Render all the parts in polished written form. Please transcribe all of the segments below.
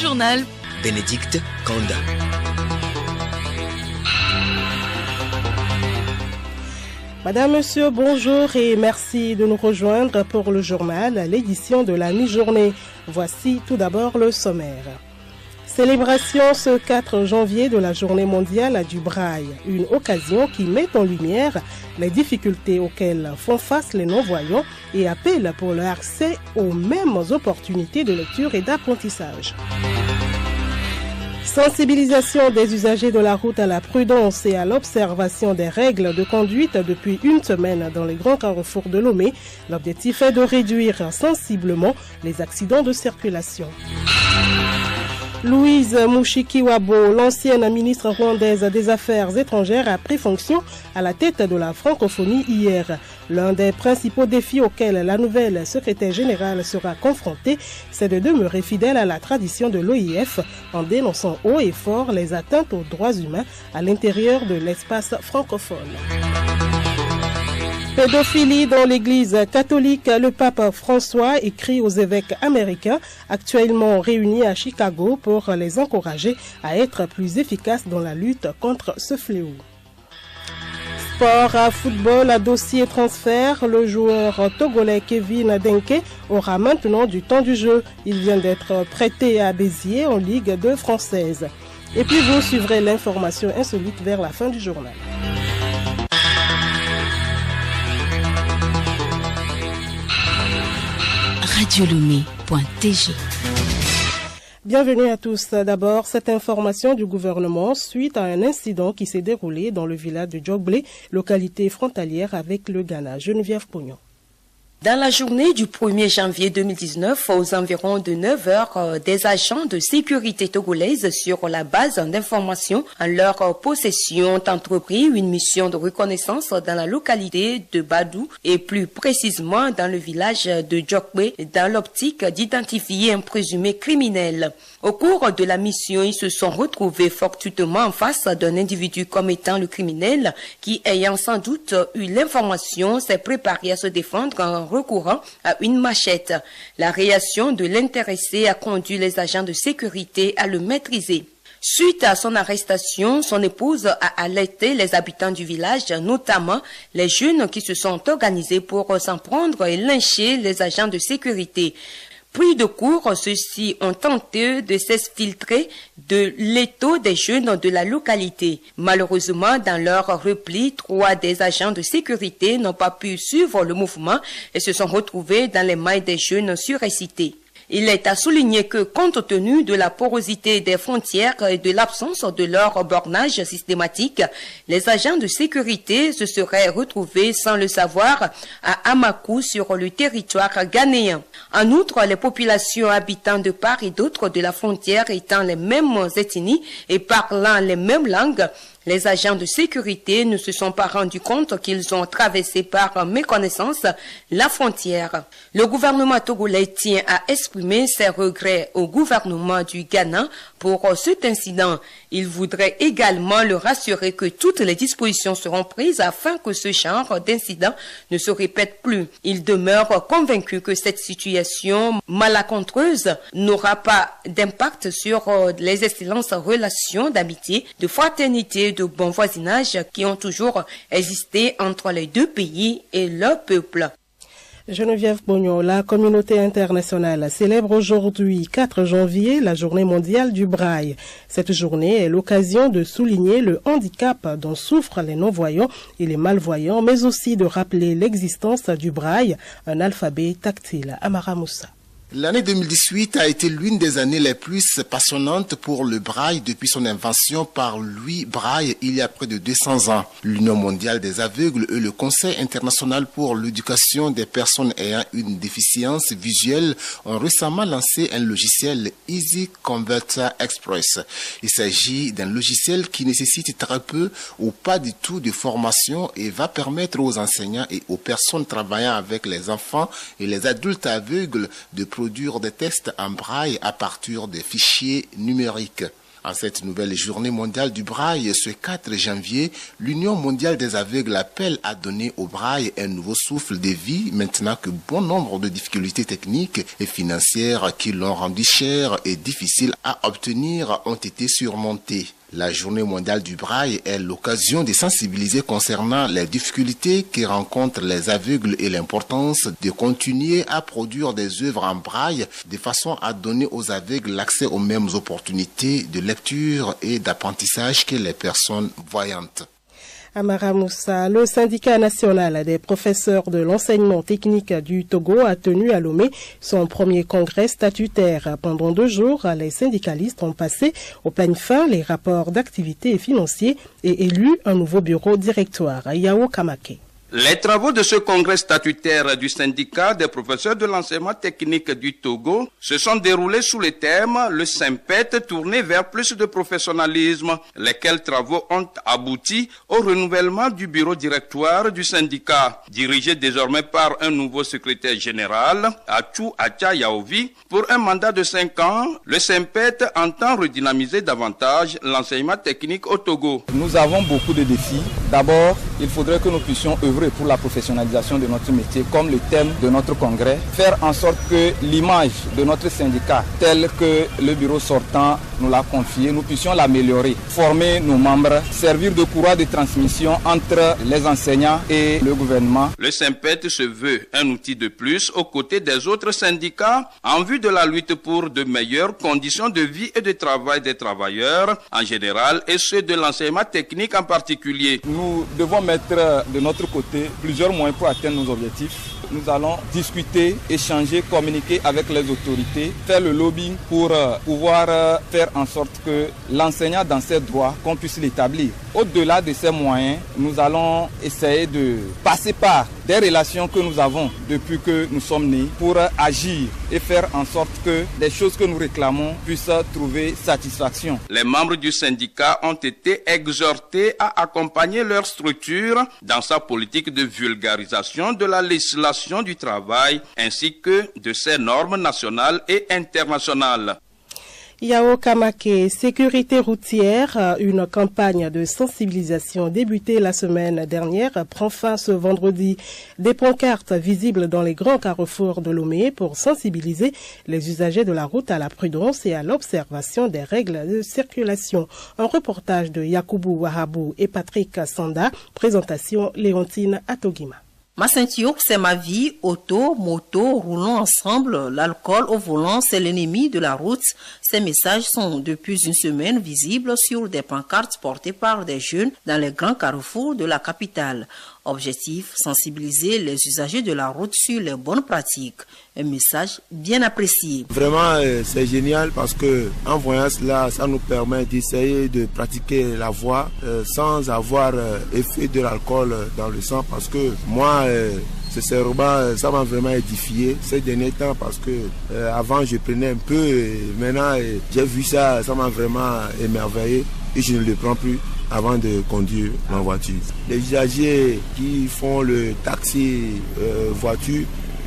journal. Bénédicte Kanda. Madame, Monsieur, bonjour et merci de nous rejoindre pour le journal, l'édition de la mi-journée. Voici tout d'abord le sommaire. Célébration ce 4 janvier de la Journée mondiale du braille, une occasion qui met en lumière les difficultés auxquelles font face les non-voyants et appelle pour leur accès aux mêmes opportunités de lecture et d'apprentissage. Sensibilisation des usagers de la route à la prudence et à l'observation des règles de conduite depuis une semaine dans les grands carrefours de Lomé. L'objectif est de réduire sensiblement les accidents de circulation. Louise Mushikiwabo, l'ancienne ministre rwandaise des Affaires étrangères, a pris fonction à la tête de la francophonie hier. L'un des principaux défis auxquels la nouvelle secrétaire générale sera confrontée, c'est de demeurer fidèle à la tradition de l'OIF en dénonçant haut et fort les atteintes aux droits humains à l'intérieur de l'espace francophone. Pédophilie dans l'Église catholique, le pape François écrit aux évêques américains actuellement réunis à Chicago pour les encourager à être plus efficaces dans la lutte contre ce fléau. Sport à football à dossier transfert, le joueur togolais Kevin Denke aura maintenant du temps du jeu. Il vient d'être prêté à Béziers en Ligue 2 française. Et puis vous suivrez l'information insolite vers la fin du journal. Radiolomé.tg. Bienvenue à tous. D'abord, cette information du gouvernement suite à un incident qui s'est déroulé dans le village de Djogblé, localité frontalière avec le Ghana. Geneviève Pognon. Dans la journée du 1er janvier 2019, aux environs de 9 heures, des agents de sécurité togolaises sur la base d'informations en leur possession ont entrepris une mission de reconnaissance dans la localité de Badou et plus précisément dans le village de Djokbe dans l'optique d'identifier un présumé criminel. Au cours de la mission, ils se sont retrouvés fortuitement en face d'un individu comme étant le criminel qui, ayant sans doute eu l'information, s'est préparé à se défendre en recourant à une machette. La réaction de l'intéressé a conduit les agents de sécurité à le maîtriser. Suite à son arrestation, son épouse a alerté les habitants du village, notamment les jeunes qui se sont organisés pour s'en prendre et lyncher les agents de sécurité. Pris de court, ceux-ci ont tenté de s'exfiltrer de l'étau des jeunes de la localité. Malheureusement, dans leur repli, 3 des agents de sécurité n'ont pas pu suivre le mouvement et se sont retrouvés dans les mailles des jeunes surexcités. Il est à souligner que, compte tenu de la porosité des frontières et de l'absence de leur bornage systématique, les agents de sécurité se seraient retrouvés sans le savoir à Amakou sur le territoire ghanéen. En outre, les populations habitant de part et d'autre de la frontière étant les mêmes ethnies et parlant les mêmes langues, les agents de sécurité ne se sont pas rendus compte qu'ils ont traversé par méconnaissance la frontière. Le gouvernement togolais tient à exprimer ses regrets au gouvernement du Ghana pour cet incident. Il voudrait également le rassurer que toutes les dispositions seront prises afin que ce genre d'incident ne se répète plus. Il demeure convaincu que cette situation malencontreuse n'aura pas d'impact sur les excellences relations d'amitié, de fraternité, de bon voisinage qui ont toujours existé entre les deux pays et leur peuple. Geneviève Pognon, la communauté internationale célèbre aujourd'hui, 4 janvier, la journée mondiale du braille. Cette journée est l'occasion de souligner le handicap dont souffrent les non-voyants et les malvoyants, mais aussi de rappeler l'existence du braille, un alphabet tactile. Amara Moussa. L'année 2018 a été l'une des années les plus passionnantes pour le braille depuis son invention par Louis Braille il y a près de 200 ans. L'Union mondiale des aveugles et le Conseil international pour l'éducation des personnes ayant une déficience visuelle ont récemment lancé un logiciel Easy Converter Express. Il s'agit d'un logiciel qui nécessite très peu ou pas du tout de formation et va permettre aux enseignants et aux personnes travaillant avec les enfants et les adultes aveugles de produire des tests en braille à partir des fichiers numériques. En cette nouvelle journée mondiale du braille, ce 4 janvier, l'Union mondiale des aveugles appelle à donner au braille un nouveau souffle de vie maintenant que bon nombre de difficultés techniques et financières qui l'ont rendu cher et difficile à obtenir ont été surmontées. La journée mondiale du braille est l'occasion de sensibiliser concernant les difficultés que rencontrent les aveugles et l'importance de continuer à produire des œuvres en braille de façon à donner aux aveugles l'accès aux mêmes opportunités de lecture et d'apprentissage que les personnes voyantes. Amara Moussa, le syndicat national des professeurs de l'enseignement technique du Togo a tenu à Lomé son premier congrès statutaire. Pendant 2 jours, les syndicalistes ont passé au peigne fin les rapports d'activité financiers et élu un nouveau bureau directoire. Yao Kamake. Les travaux de ce congrès statutaire du syndicat des professeurs de l'enseignement technique du Togo se sont déroulés sous le thème « Le Sympet tourné vers plus de professionnalisme », lesquels travaux ont abouti au renouvellement du bureau directoire du syndicat, dirigé désormais par un nouveau secrétaire général, Achou Acha Yaovi. Pour un mandat de 5 ans, le Sympet entend redynamiser davantage l'enseignement technique au Togo. Nous avons beaucoup de défis. D'abord, il faudrait que nous puissions œuvrer pour la professionnalisation de notre métier, comme le thème de notre congrès, faire en sorte que l'image de notre syndicat, telle que le bureau sortant nous l'a confié, nous puissions l'améliorer, former nos membres, servir de courroie de transmission entre les enseignants et le gouvernement. Le Sympet se veut un outil de plus aux côtés des autres syndicats en vue de la lutte pour de meilleures conditions de vie et de travail des travailleurs en général et ceux de l'enseignement technique en particulier. Nous devons mettre de notre côté plusieurs moyens pour atteindre nos objectifs. Nous allons discuter, échanger, communiquer avec les autorités, faire le lobbying pour pouvoir faire en sorte que l'enseignant dans ses droits, qu'on puisse l'établir. Au-delà de ces moyens, nous allons essayer de passer par des relations que nous avons depuis que nous sommes nés pour agir et faire en sorte que les choses que nous réclamons puissent trouver satisfaction. Les membres du syndicat ont été exhortés à accompagner leur structure dans sa politique de vulgarisation de la législation du travail ainsi que de ses normes nationales et internationales. Yao Kamake, sécurité routière, une campagne de sensibilisation débutée la semaine dernière prend fin ce vendredi. Des pancartes visibles dans les grands carrefours de Lomé pour sensibiliser les usagers de la route à la prudence et à l'observation des règles de circulation. Un reportage de Yakubu Wahabou et Patrick Sanda, présentation Léontine Atogima. Ma ceinture, c'est ma vie. Auto, moto, roulons ensemble. L'alcool au volant, c'est l'ennemi de la route. Ces messages sont depuis une semaine visibles sur des pancartes portées par des jeunes dans les grands carrefours de la capitale. Objectif, sensibiliser les usagers de la route sur les bonnes pratiques. Un message bien apprécié. Vraiment, c'est génial parce que en voyant cela, ça nous permet d'essayer de pratiquer la voie sans avoir effet de l'alcool dans le sang. Parce que moi, sincèrement, ça m'a vraiment édifié ces derniers temps parce que avant je prenais un peu et maintenant j'ai vu ça, ça m'a vraiment émerveillé et je ne le prends plus avant de conduire ma voiture. Les usagers qui font le taxi voiture,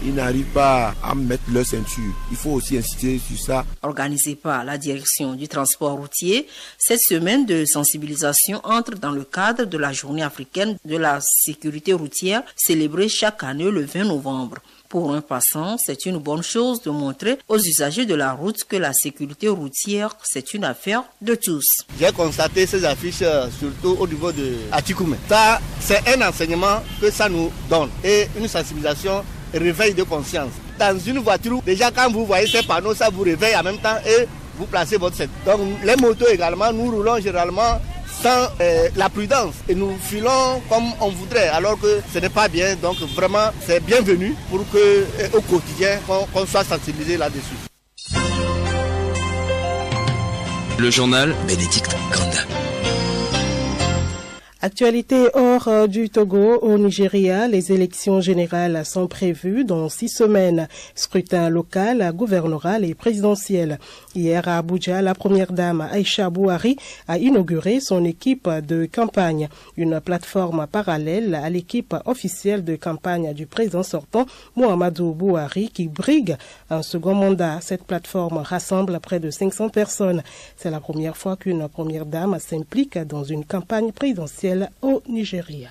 ils n'arrivent pas à mettre leur ceinture. Il faut aussi insister sur ça. Organisé par la direction du transport routier, cette semaine de sensibilisation entre dans le cadre de la journée africaine de la sécurité routière célébrée chaque année le 20 novembre. Pour un passant, c'est une bonne chose de montrer aux usagers de la route que la sécurité routière, c'est une affaire de tous. J'ai constaté ces affiches surtout au niveau de Atikoumé. Ça, c'est un enseignement que ça nous donne et une sensibilisation, réveil de conscience. Dans une voiture, déjà quand vous voyez ces panneaux, ça vous réveille en même temps et vous placez votre ceinture. Donc les motos également, nous roulons généralement sans la prudence et nous filons comme on voudrait alors que ce n'est pas bien. Donc vraiment c'est bienvenu pour que au quotidien qu'on soit sensibilisé là-dessus. Le journal Bénédicte Kanda. Actualité hors du Togo, au Nigeria, les élections générales sont prévues dans 6 semaines. Scrutin local, gouvernoral et présidentiel. Hier à Abuja, la première dame Aïcha Bouhari a inauguré son équipe de campagne, une plateforme parallèle à l'équipe officielle de campagne du président sortant Muhammadu Bouhari qui brigue un second mandat. Cette plateforme rassemble près de 500 personnes. C'est la première fois qu'une première dame s'implique dans une campagne présidentielle au Nigeria.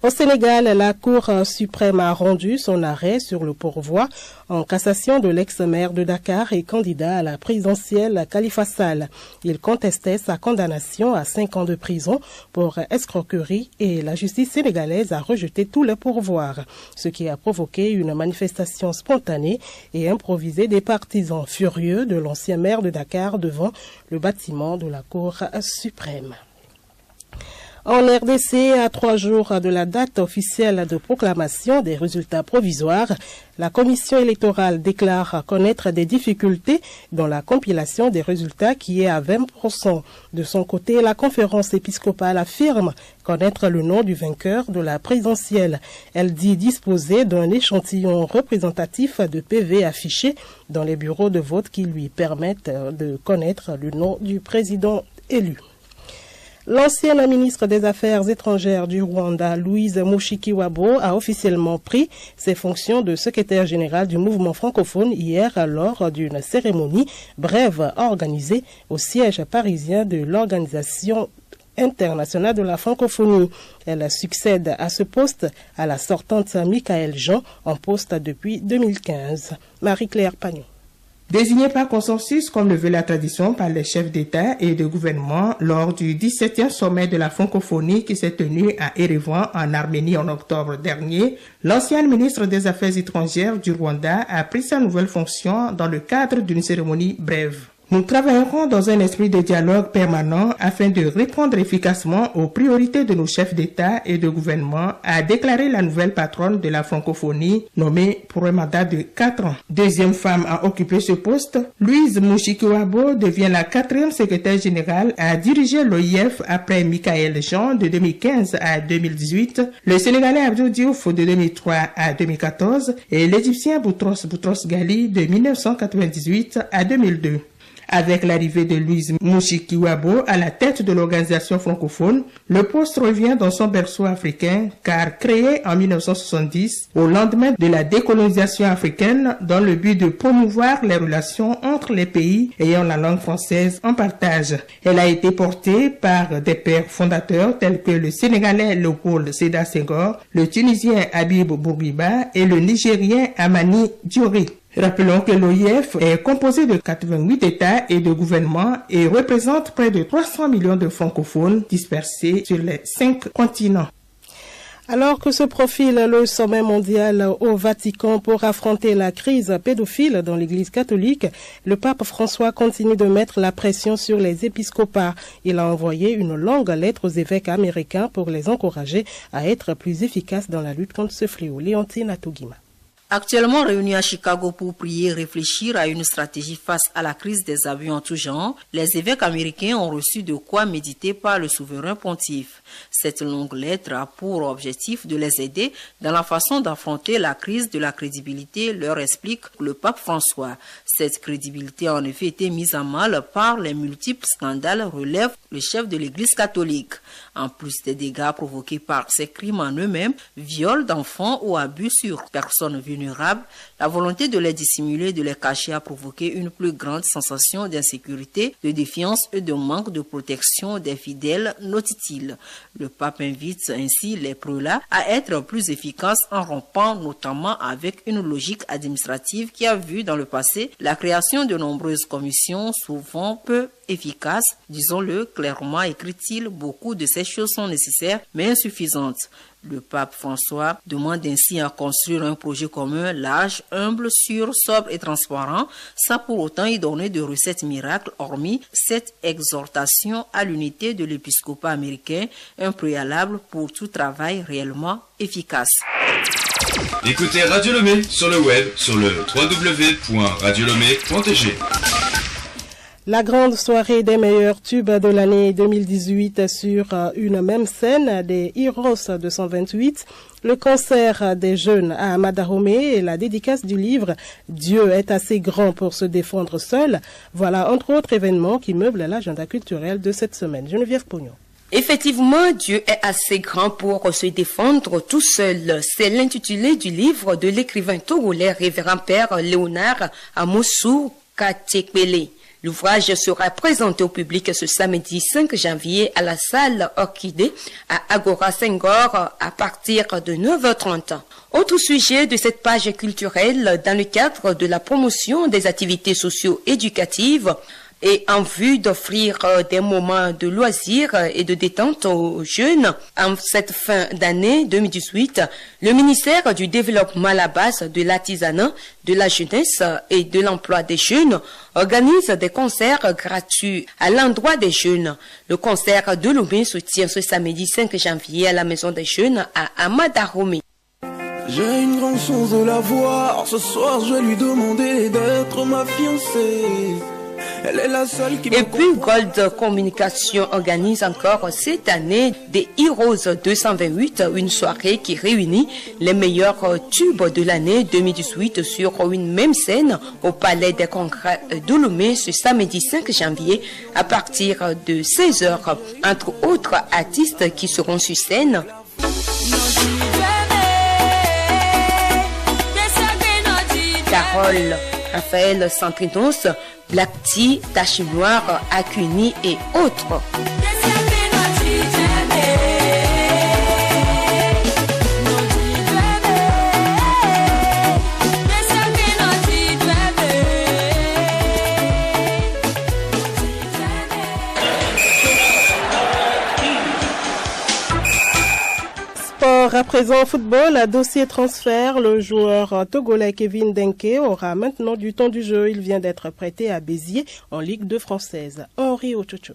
Au Sénégal, la Cour suprême a rendu son arrêt sur le pourvoi en cassation de l'ex-maire de Dakar et candidat à la présidentielle Khalifa Sall. Il contestait sa condamnation à 5 ans de prison pour escroquerie et la justice sénégalaise a rejeté tous les pourvoirs, ce qui a provoqué une manifestation spontanée et improvisée des partisans furieux de l'ancien maire de Dakar devant le bâtiment de la Cour suprême. En RDC, à 3 jours de la date officielle de proclamation des résultats provisoires, la commission électorale déclare connaître des difficultés dans la compilation des résultats qui est à 20%. De son côté, la conférence épiscopale affirme connaître le nom du vainqueur de la présidentielle. Elle dit disposer d'un échantillon représentatif de PV affichés dans les bureaux de vote qui lui permettent de connaître le nom du président élu. L'ancienne ministre des Affaires étrangères du Rwanda, Louise Mushikiwabo, a officiellement pris ses fonctions de secrétaire général du mouvement francophone hier lors d'une cérémonie brève organisée au siège parisien de l'Organisation internationale de la francophonie. Elle succède à ce poste à la sortante Michaël Jean, en poste depuis 2015. Marie-Claire Pagnon. Désigné par consensus comme le veut la tradition par les chefs d'État et de gouvernement lors du 17e sommet de la francophonie qui s'est tenu à Erevan en Arménie en octobre dernier, l'ancienne ministre des Affaires étrangères du Rwanda a pris sa nouvelle fonction dans le cadre d'une cérémonie brève. Nous travaillerons dans un esprit de dialogue permanent afin de répondre efficacement aux priorités de nos chefs d'État et de gouvernement, a déclaré la nouvelle patronne de la francophonie, nommée pour un mandat de 4 ans. Deuxième femme à occuper ce poste, Louise Mushikiwabo devient la 4e secrétaire générale à diriger l'OIF après Michaël Jean de 2015 à 2018, le Sénégalais Abdou Diouf de 2003 à 2014 et l'Égyptien Boutros Ghali de 1998 à 2002. Avec l'arrivée de Louise Mushikiwabo à la tête de l'organisation francophone, le poste revient dans son berceau africain car créé en 1970 au lendemain de la décolonisation africaine dans le but de promouvoir les relations entre les pays ayant la langue française en partage. Elle a été portée par des pères fondateurs tels que le Sénégalais Léopold Sédar Senghor, le Tunisien Habib Bourguiba et le Nigérien Amani Diori. Rappelons que l'OIF est composé de 88 États et de gouvernements et représente près de 300 millions de francophones dispersés sur les 5 continents. Alors que se profile le sommet mondial au Vatican pour affronter la crise pédophile dans l'Église catholique, le pape François continue de mettre la pression sur les épiscopats. Il a envoyé une longue lettre aux évêques américains pour les encourager à être plus efficaces dans la lutte contre ce fléau. Léontine Atogima. Actuellement réunis à Chicago pour prier et réfléchir à une stratégie face à la crise des abus en tout genre, les évêques américains ont reçu de quoi méditer par le souverain pontife. Cette longue lettre a pour objectif de les aider dans la façon d'affronter la crise de la crédibilité, leur explique le pape François. Cette crédibilité a en effet été mise à mal par les multiples scandales, relève le chef de l'Église catholique. En plus des dégâts provoqués par ces crimes en eux-mêmes, viols d'enfants ou abus sur personnes vulnérables, la volonté de les dissimuler, de les cacher a provoqué une plus grande sensation d'insécurité, de défiance et de manque de protection des fidèles, note-t-il. Le pape invite ainsi les prélats à être plus efficaces en rompant notamment avec une logique administrative qui a vu dans le passé la création de nombreuses commissions souvent peu efficaces. Disons-le clairement, écrit-il, beaucoup de ces choses sont nécessaires mais insuffisantes. Le pape François demande ainsi à construire un projet commun large, humble, sûr, sobre et transparent, sans pour autant y donner de recettes miracles, hormis cette exhortation à l'unité de l'épiscopat américain, un préalable pour tout travail réellement efficace. Écoutez Radio Lomé sur le web, sur le www.radiolomé.tg. La grande soirée des meilleurs tubes de l'année 2018 sur une même scène des Heroes 228, le concert des jeunes à Madaromé et la dédicace du livre « Dieu est assez grand pour se défendre seul ». Voilà entre autres événements qui meublent l'agenda culturel de cette semaine. Geneviève Pognon. Effectivement, Dieu est assez grand pour se défendre tout seul. C'est l'intitulé du livre de l'écrivain togolais révérend Père Léonard Amosou Katekpele. L'ouvrage sera présenté au public ce samedi 5 janvier à la salle Orchidée à Agora Senghor à partir de 9h30. Autre sujet de cette page culturelle dans le cadre de la promotion des activités socio-éducatives et en vue d'offrir des moments de loisirs et de détente aux jeunes. En cette fin d'année 2018, le ministère du Développement à la base de l'artisanat, de la jeunesse et de l'emploi des jeunes organise des concerts gratuits à l'endroit des jeunes. Le concert de Lomé se tient ce samedi 5 janvier à la Maison des Jeunes à Amadaromé. J'ai une grande chance de la voir. Ce soir, je vais lui demander d'être ma fiancée. Elle est la seule qui Et puis Gold Communication organise encore cette année des Heroes 228, une soirée qui réunit les meilleurs tubes de l'année 2018 sur une même scène au Palais des Congrès de Lomé ce samedi 5 janvier à partir de 16h. Entre autres artistes qui seront sur scène. Carole, Raphaël Santrinos, Black Tea, Tache Noire, Acuni et autres. À présent, football, à dossier transfert, le joueur togolais Kevin Denke aura maintenant du temps du jeu. Il vient d'être prêté à Béziers en Ligue 2 française. Henri Ochocho.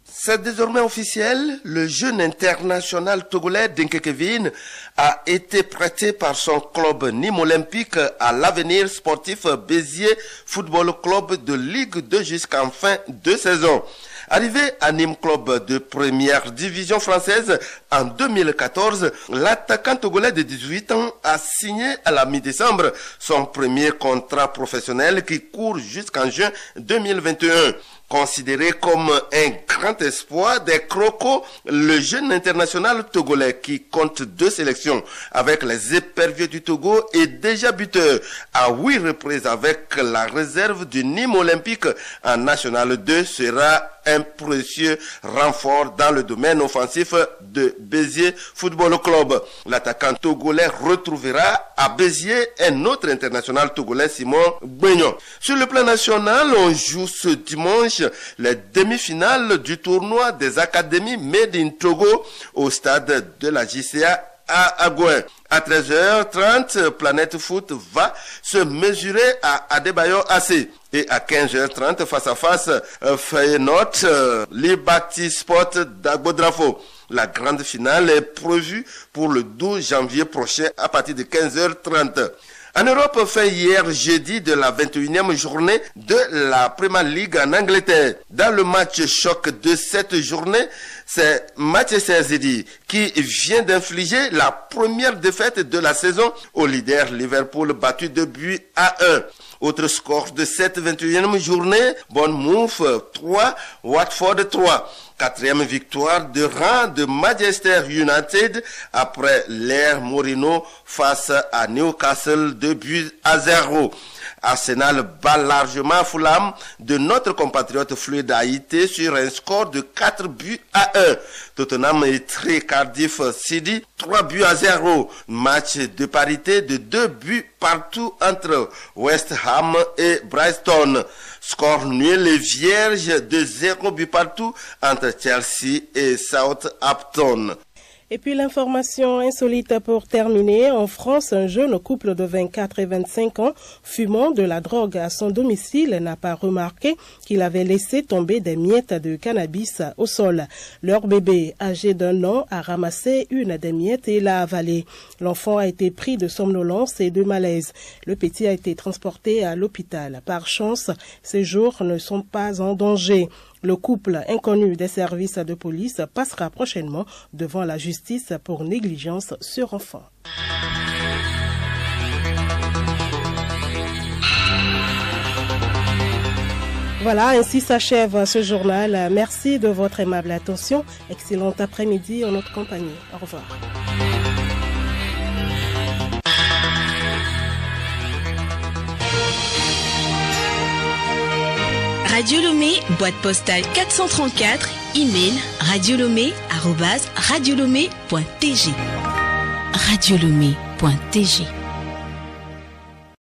C'est désormais officiel, le jeune international togolais Denke Kevin a été prêté par son club Nîmes Olympique à l'Avenir Sportif Béziers Football Club de Ligue 2 jusqu'en fin de saison. Arrivé à Nîmes Club de première division française en 2014, l'attaquant togolais de 18 ans a signé à la mi-décembre son premier contrat professionnel qui court jusqu'en juin 2021. Considéré comme un grand espoir des Crocos, le jeune international togolais qui compte 2 sélections avec les Éperviers du Togo est déjà buteur à 8 reprises avec la réserve du Nîmes Olympique en National 2 sera un précieux renfort dans le domaine offensif de Béziers Football Club. L'attaquant togolais retrouvera à Béziers un autre international togolais, Simon Bouignon. Sur le plan national, on joue ce dimanche les demi-finales du tournoi des académies Made in Togo au stade de la JCA à Agouin. À 13h30, Planète Foot va se mesurer à Adebayo AC. Et à 15h30, face à face, Feyenoord, Liberty Sport d'Agbodrafo. La grande finale est prévue pour le 12 janvier prochain à partir de 15h30. En Europe, fin hier jeudi de la 21e journée de la Premier League en Angleterre. Dans le match choc de cette journée, c'est Manchester City qui vient d'infliger la première défaite de la saison au leader Liverpool battu 2-1. Autre score de cette 21e journée, Bournemouth 3, Watford 3. 4e victoire de rang de Manchester United après l'ère Mourinho face à Newcastle 2-0. Arsenal bat largement Fulham de notre compatriote Fluid Haïti sur un score de 4-1. Tottenham est très Cardiff City 3-0. Match de parité de 2 buts partout entre West Ham et Brighton. Score nul et vierge de 0 but partout entre Chelsea et Southampton. Et puis l'information insolite pour terminer. En France, un jeune couple de 24 et 25 ans fumant de la drogue à son domicile n'a pas remarqué qu'il avait laissé tomber des miettes de cannabis au sol. Leur bébé, âgé d'1 an, a ramassé une des miettes et l'a avalée. L'enfant a été pris de somnolence et de malaise. Le petit a été transporté à l'hôpital. Par chance, ses jours ne sont pas en danger. Le couple inconnu des services de police passera prochainement devant la justice pour négligence sur enfant. Voilà, ainsi s'achève ce journal. Merci de votre aimable attention. Excellent après-midi en notre compagnie. Au revoir. Radio Lomé, boîte postale 434, email radiolomé@radiolomé.tg. radiolomé.tg